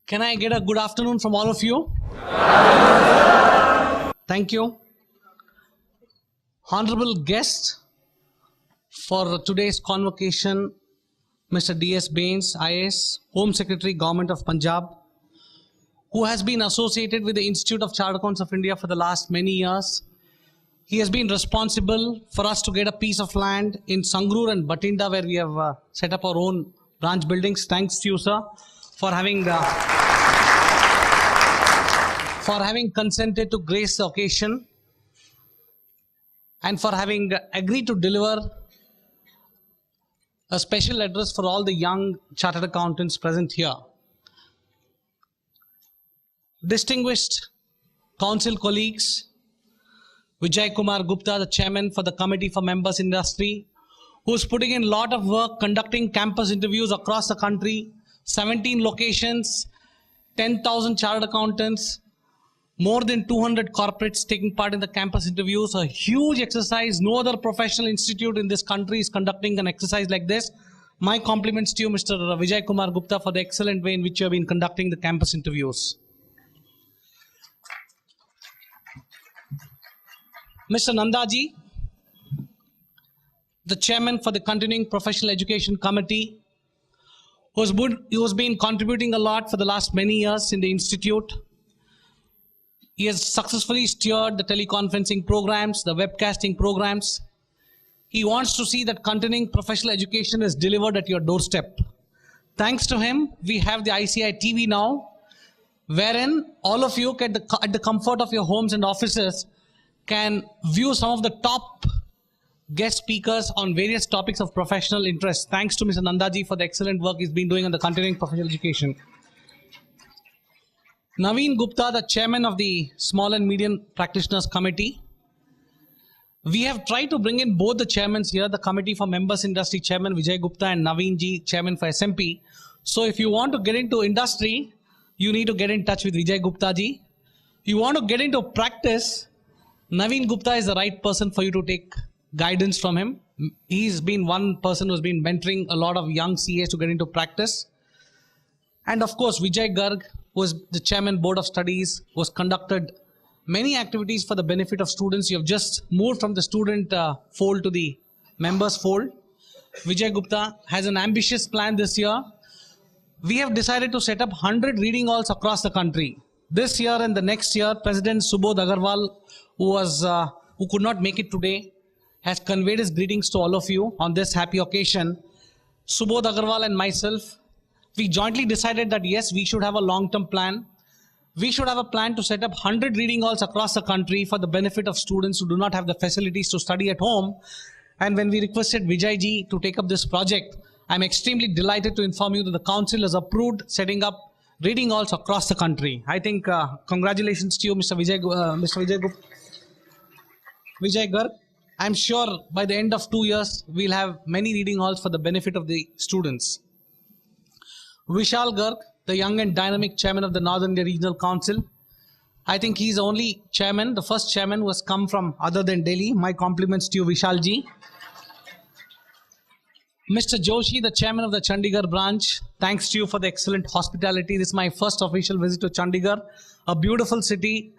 Can I get a good afternoon from all of you? Thank you. Honorable guest for today's convocation, Mr. D.S. Bains, IAS, Home Secretary, Government of Punjab, who has been associated with the Institute of Chartered Accountants of India for the last many years. He has been responsible for us to get a piece of land in Sangrur and Batinda, where we have set up our own branch buildings. Thanks to you, sir, for having consented to grace the occasion and for having agreed to deliver a special address for all the young chartered accountants present here. Distinguished council colleagues, Vijay Kumar Gupta, the chairman for the Committee for Members Industry, who is putting in a lot of work conducting campus interviews across the country, 17 locations, 10,000 chartered accountants, more than 200 corporates taking part in the campus interviews, a huge exercise. No other professional institute in this country is conducting an exercise like this. My compliments to you, Mr. Vijay Kumar Gupta, for the excellent way in which you have been conducting the campus interviews. Mr. Nandaji, the chairman for the Continuing Professional Education Committee, who's been contributing a lot for the last many years in the institute. He has successfully steered the teleconferencing programs, the webcasting programs. He wants to see that continuing professional education is delivered at your doorstep. Thanks to him, we have the ICI TV now, wherein all of you at the comfort of your homes and offices can view some of the top guest speakers on various topics of professional interest. Thanks to Mr. Nandaji for the excellent work he's been doing on the continuing professional education. Naveen Gupta, the chairman of the Small and Medium Practitioners Committee. We have tried to bring in both the chairmen here, the Committee for Members Industry Chairman Vijay Gupta and Naveen Ji, chairman for SMP. So if you want to get into industry, you need to get in touch with Vijay Gupta Ji. You want to get into practice, Naveen Gupta is the right person for you to take guidance from him. He's been one person who's been mentoring a lot of young CAs to get into practice. And of course, Vijay Garg, who was the chairman board of studies, was conducted many activities for the benefit of students. You have just moved from the student fold to the members fold. Vijay Gupta has an ambitious plan this year. We have decided to set up 100 reading halls across the country. This year and the next year, President Subodh Agarwal, who could not make it today, has conveyed his greetings to all of you on this happy occasion. Subodh Agarwal and myself, we jointly decided that yes, we should have a long-term plan. We should have a plan to set up 100 reading halls across the country for the benefit of students who do not have the facilities to study at home. And when we requested Vijay Ji to take up this project, I'm extremely delighted to inform you that the council has approved setting up reading halls across the country. I think congratulations to you, Mr. Vijay Garg. I'm sure by the end of 2 years, we'll have many reading halls for the benefit of the students. Vishal Garg, the young and dynamic chairman of the North India Regional Council. I think he's the only chairman, the first chairman who has come from other than Delhi. My compliments to you, Vishal Ji. Mr. Joshi, the chairman of the Chandigarh branch. Thanks to you for the excellent hospitality. This is my first official visit to Chandigarh. A beautiful city,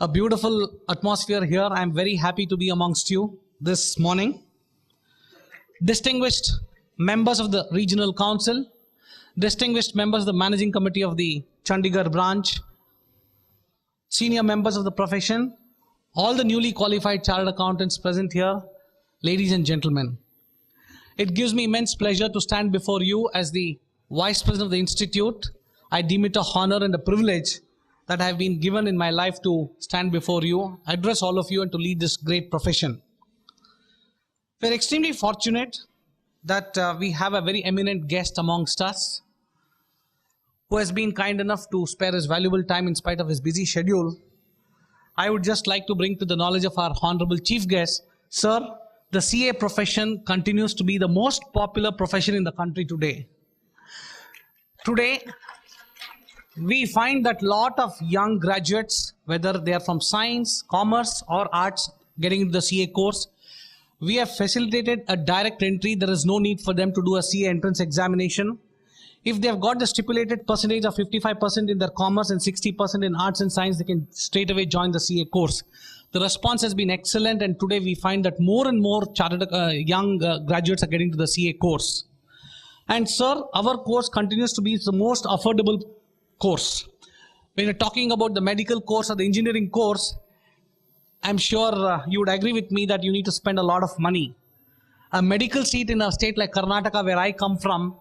a beautiful atmosphere here. I'm very happy to be amongst you this morning. Distinguished members of the Regional Council, distinguished members of the Managing Committee of the Chandigarh branch, senior members of the profession, all the newly qualified chartered accountants present here, ladies and gentlemen. It gives me immense pleasure to stand before you as the Vice President of the Institute. I deem it a honor and a privilege that I have been given in my life to stand before you, address all of you and to lead this great profession. We're extremely fortunate that we have a very eminent guest amongst us who has been kind enough to spare his valuable time in spite of his busy schedule. I would just like to bring to the knowledge of our honorable chief guest, sir, the CA profession continues to be the most popular profession in the country today. Today, we find that lot of young graduates, whether they are from science, commerce or arts, getting into the CA course, we have facilitated a direct entry. There is no need for them to do a CA entrance examination. If they have got the stipulated percentage of 55% in their commerce and 60% in arts and science, they can straight away join the CA course. The response has been excellent, and today we find that more and more chartered young graduates are getting to the CA course. And sir, our course continues to be the most affordable course. When you're talking about the medical course or the engineering course, I'm sure you would agree with me that you need to spend a lot of money. A medical seat in a state like Karnataka, where I come from,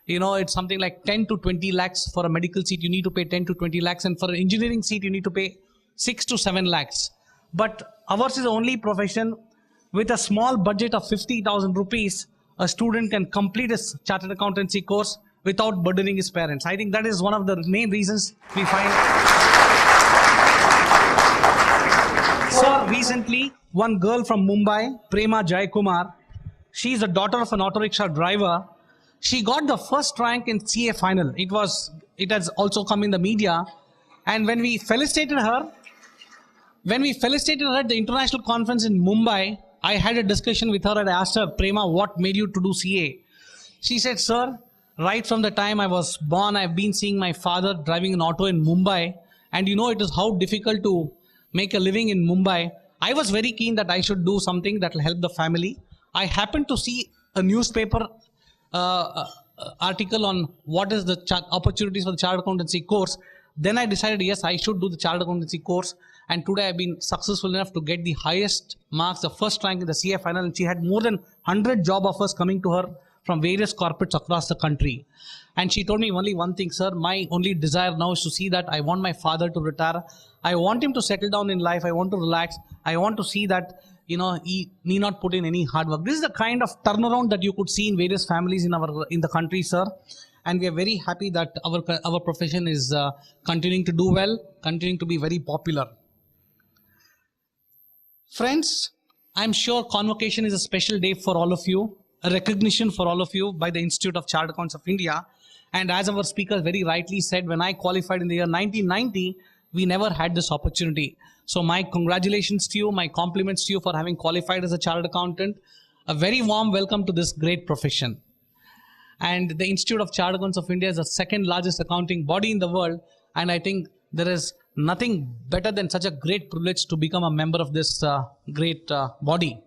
it's something like 10 to 20 lakhs for a medical seat. You need to pay 10 to 20 lakhs. And for an engineering seat, you need to pay 6 to 7 lakhs. But ours is the only profession with a small budget of 50,000 rupees. A student can complete a chartered accountancy course without burdening his parents. I think that is one of the main reasons we find. So recently, one girl from Mumbai, Prema Jaikumar, she is the daughter of an auto rickshaw driver. She got the first rank in CA final. It has also come in the media. And when we felicitated her at the international conference in Mumbai, I had a discussion with her and I asked her, Prema, what made you to do CA? She said, sir, right from the time I was born, I've been seeing my father driving an auto in Mumbai. And it is how difficult to make a living in Mumbai. I was very keen that I should do something that will help the family. I happened to see a newspaper article on what is the opportunities for the chartered accountancy course. Then I decided, yes, I should do the chartered accountancy course. And today I've been successful enough to get the highest marks, the first rank in the CA final. And she had more than 100 job offers coming to her from various corporates across the country. And she told me only one thing, sir, my only desire now is to see that I want my father to retire. I want him to settle down in life. I want to relax. I want to see that he need not put in any hard work. This is the kind of turnaround that you could see in various families in the country, sir. And we are very happy that our profession is continuing to do well, continuing to be very popular. Friends, I'm sure convocation is a special day for all of you, a recognition for all of you by the Institute of Chartered Accountants of India. And as our speaker very rightly said, when I qualified in the year 1990, we never had this opportunity. So my congratulations to you, my compliments to you for having qualified as a chartered accountant. A very warm welcome to this great profession. And the Institute of Chartered Accountants of India is the second largest accounting body in the world. And I think there is nothing better than such a great privilege to become a member of this great body.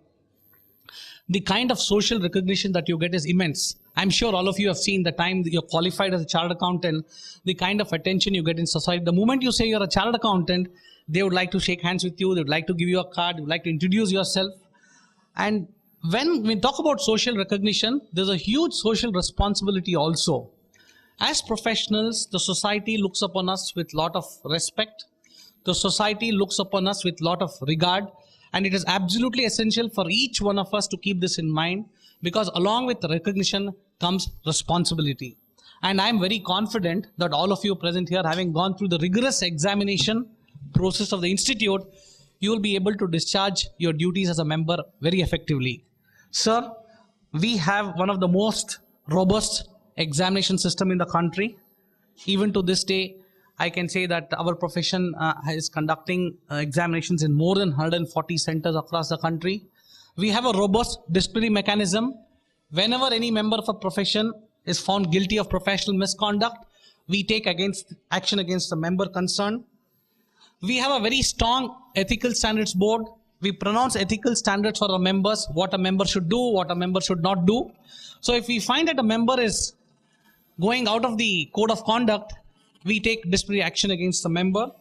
The kind of social recognition that you get is immense. I'm sure all of you have seen the time that you're qualified as a chartered accountant, the kind of attention you get in society. The moment you say you're a chartered accountant, they would like to shake hands with you, they would like to give you a card, they would like to introduce yourself. And when we talk about social recognition, there's a huge social responsibility also. As professionals, the society looks upon us with a lot of respect. The society looks upon us with a lot of regard. And it is absolutely essential for each one of us to keep this in mind, because along with the recognition comes responsibility. And I'm very confident that all of you present here, having gone through the rigorous examination process of the Institute, you will be able to discharge your duties as a member very effectively. Sir, we have one of the most robust examination system in the country. Even to this day, I can say that our profession is conducting examinations in more than 140 centers across the country. We have a robust disciplinary mechanism. Whenever any member of a profession is found guilty of professional misconduct, we take action against the member concerned. We have a very strong ethical standards board. We pronounce ethical standards for our members, what a member should do, what a member should not do. So if we find that a member is going out of the code of conduct, we take disciplinary action against the member.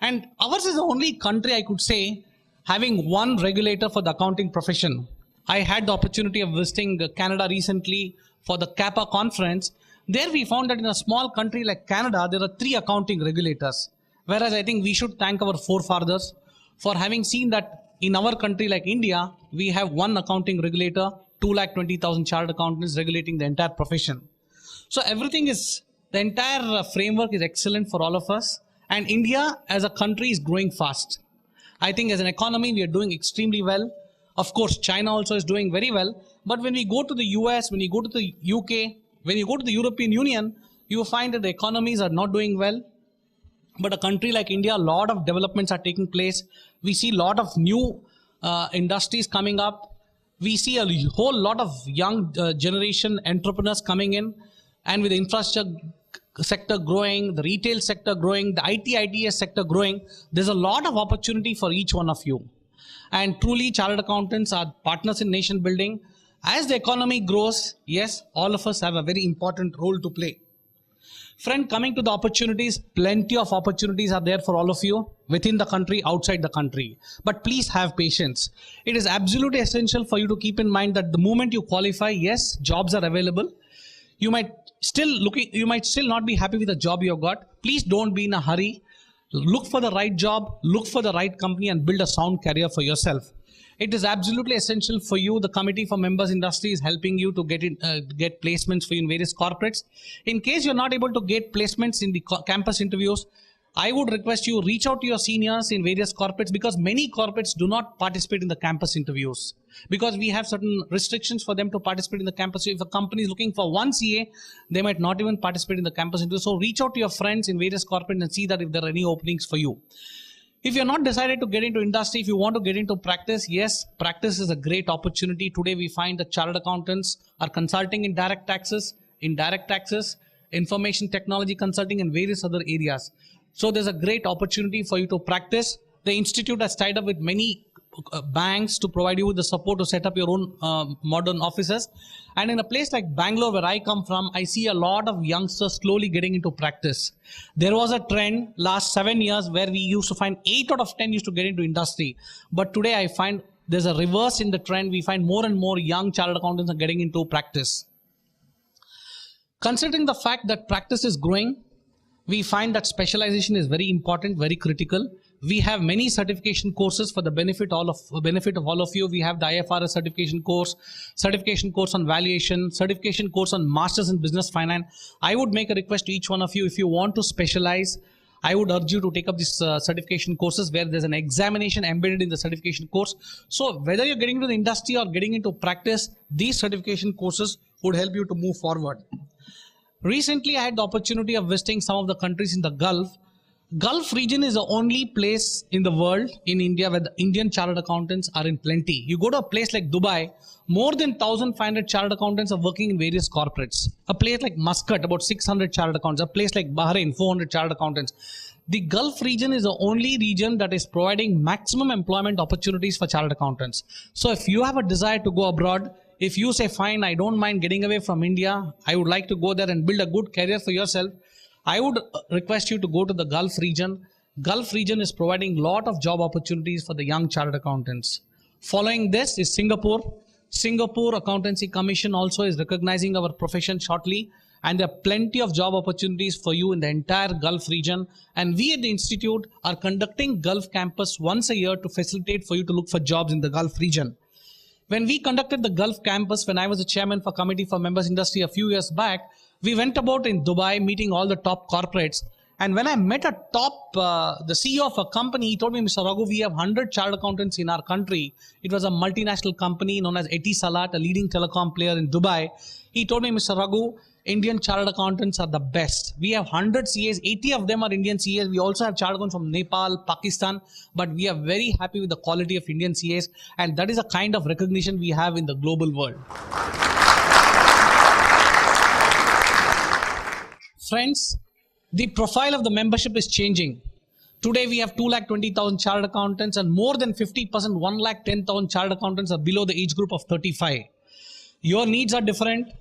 And ours is the only country, I could say, having one regulator for the accounting profession. I had the opportunity of visiting Canada recently for the CAPA conference. There we found that in a small country like Canada, there are 3 accounting regulators. Whereas I think we should thank our forefathers for having seen that in our country like India, we have one accounting regulator, 220,000 chartered accountants regulating the entire profession. So the entire framework is excellent for all of us. And India as a country is growing fast. I think as an economy, we are doing extremely well. Of course, China also is doing very well. But when we go to the US, when you go to the UK, when you go to the European Union, you will find that the economies are not doing well. But a country like India, a lot of developments are taking place. We see a lot of new industries coming up. We see a whole lot of young generation entrepreneurs coming in. and with the infrastructure sector growing, the retail sector growing, the ITS sector growing, there's a lot of opportunity for each one of you. And truly, chartered accountants are partners in nation building. As the economy grows, yes, all of us have a very important role to play. Friend, coming to the opportunities, plenty of opportunities are there for all of you within the country, outside the country. But please have patience. It is absolutely essential for you to keep in mind that the moment you qualify, yes, jobs are available. You might still not be happy with the job you have got. Please don't be in a hurry. Look for the right job, look for the right company, and build a sound career for yourself. It is absolutely essential for you. The Committee for Members Industry is helping you to get placements for you in various corporates. In case you're not able to get placements in the campus interviews, I would request you reach out to your seniors in various corporates, because many corporates do not participate in the campus interviews because we have certain restrictions for them to participate in the campus. If a company is looking for one CA, they might not even participate in the campus interview. So reach out to your friends in various corporates and see that if there are any openings for you. If you're not decided to get into industry, if you want to get into practice, yes, practice is a great opportunity. Today we find that chartered accountants are consulting in direct taxes, information technology consulting, and various other areas. So there's a great opportunity for you to practice. The institute has tied up with many banks to provide you with the support to set up your own modern offices. And in a place like Bangalore, where I come from, I see a lot of youngsters slowly getting into practice. There was a trend last 7 years where we used to find 8 out of 10 used to get into industry. But today I find there's a reverse in the trend. We find more and more young chartered accountants are getting into practice. Considering the fact that practice is growing, we find that specialization is very important, very critical. We have many certification courses for the benefit of all of you. We have the IFRS certification course on valuation, certification course on Masters in Business Finance. I would make a request to each one of you, if you want to specialize, I would urge you to take up these certification courses where there's an examination embedded in the certification course. So whether you're getting into the industry or getting into practice, these certification courses would help you to move forward. Recently, I had the opportunity of visiting some of the countries in the Gulf. Gulf region is the only place in the world, in India, where the Indian chartered accountants are in plenty. You go to a place like Dubai, more than 1,500 chartered accountants are working in various corporates. A place like Muscat, about 600 chartered accountants. A place like Bahrain, 400 chartered accountants. The Gulf region is the only region that is providing maximum employment opportunities for chartered accountants. So if you have a desire to go abroad, if you say, fine, I don't mind getting away from India, I would like to go there and build a good career for yourself, I would request you to go to the Gulf region. Gulf region is providing a lot of job opportunities for the young chartered accountants. Following this is Singapore. Singapore Accountancy Commission also is recognizing our profession shortly, and there are plenty of job opportunities for you in the entire Gulf region. And we at the Institute are conducting Gulf campus once a year to facilitate for you to look for jobs in the Gulf region. When we conducted the Gulf campus, when I was the chairman for Committee for Members Industry a few years back, we went about in Dubai meeting all the top corporates. And when I met the CEO of a company, he told me, Mr. Raghu, we have 100 chartered accountants in our country. It was a multinational company known as Etisalat, a leading telecom player in Dubai. He told me, Mr. Raghu, Indian chartered accountants are the best. We have 100 CAs, 80 of them are Indian CAs. We also have chartered accountants from Nepal, Pakistan, but we are very happy with the quality of Indian CAs, and that is a kind of recognition we have in the global world. Friends, the profile of the membership is changing. Today we have 220,000 chartered accountants, and more than 50%, 110,000 chartered accountants are below the age group of 35. Your needs are different.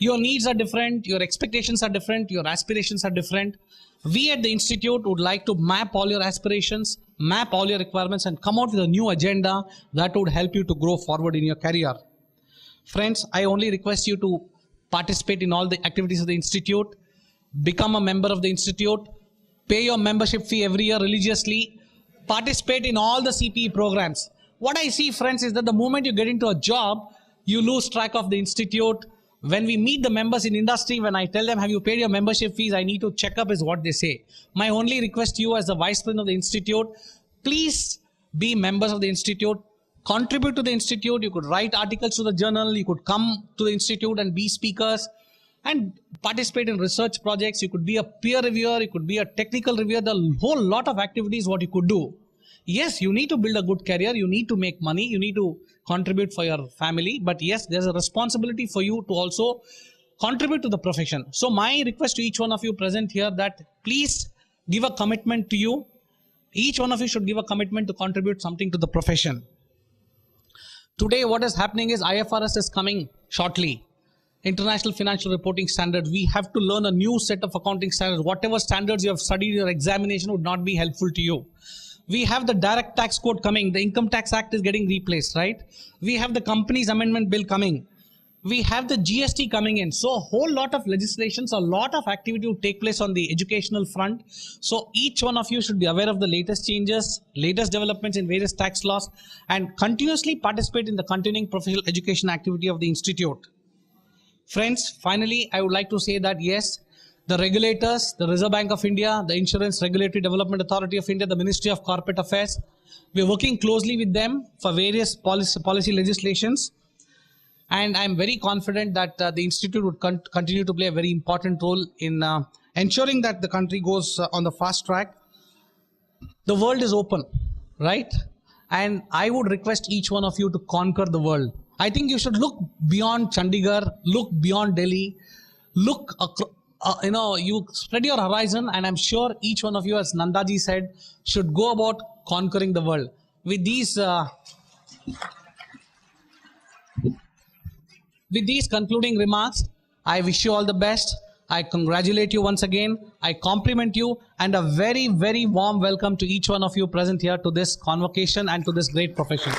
Your needs are different, your expectations are different, your aspirations are different. We at the Institute would like to map all your aspirations, map all your requirements, and come out with a new agenda that would help you to grow forward in your career. Friends, I only request you to participate in all the activities of the Institute, become a member of the Institute, pay your membership fee every year religiously, participate in all the CPE programs. What I see, friends, is that the moment you get into a job, you lose track of the Institute. When we meet the members in industry, when I tell them, have you paid your membership fees, I need to check up is what they say. My only request to you as the Vice President of the Institute, please be members of the Institute, contribute to the Institute. You could write articles to the journal, you could come to the Institute and be speakers and participate in research projects. You could be a peer reviewer, you could be a technical reviewer, the whole lot of activities what you could do. Yes, you need to build a good career, you need to make money, you need to contribute for your family, but yes, there's a responsibility for you to also contribute to the profession. So my request to each one of you present here that please give a commitment to you. Each one of you should give a commitment to contribute something to the profession. Today what is happening is IFRS is coming shortly. International Financial Reporting Standards. We have to learn a new set of accounting standards. Whatever standards you have studied, your examination would not be helpful to you. We have the direct tax code coming. The Income Tax Act is getting replaced, right? We have the Companies Amendment Bill coming. We have the GST coming in. So a whole lot of legislations, a lot of activity will take place on the educational front. So each one of you should be aware of the latest changes, latest developments in various tax laws, and continuously participate in the continuing professional education activity of the institute. Friends, finally, I would like to say that yes, the regulators, the Reserve Bank of India, the Insurance Regulatory Development Authority of India, the Ministry of Corporate Affairs, we are working closely with them for various policy legislations. And I'm very confident that the institute would continue to play a very important role in ensuring that the country goes on the fast track. The world is open, right? And I would request each one of you to conquer the world. I think you should look beyond Chandigarh, look beyond Delhi, look, you spread your horizon, and I'm sure each one of you, as Nandaji said, should go about conquering the world. With these concluding remarks, I wish you all the best. I congratulate you once again. I compliment you, and a very, very warm welcome to each one of you present here to this convocation and to this great profession.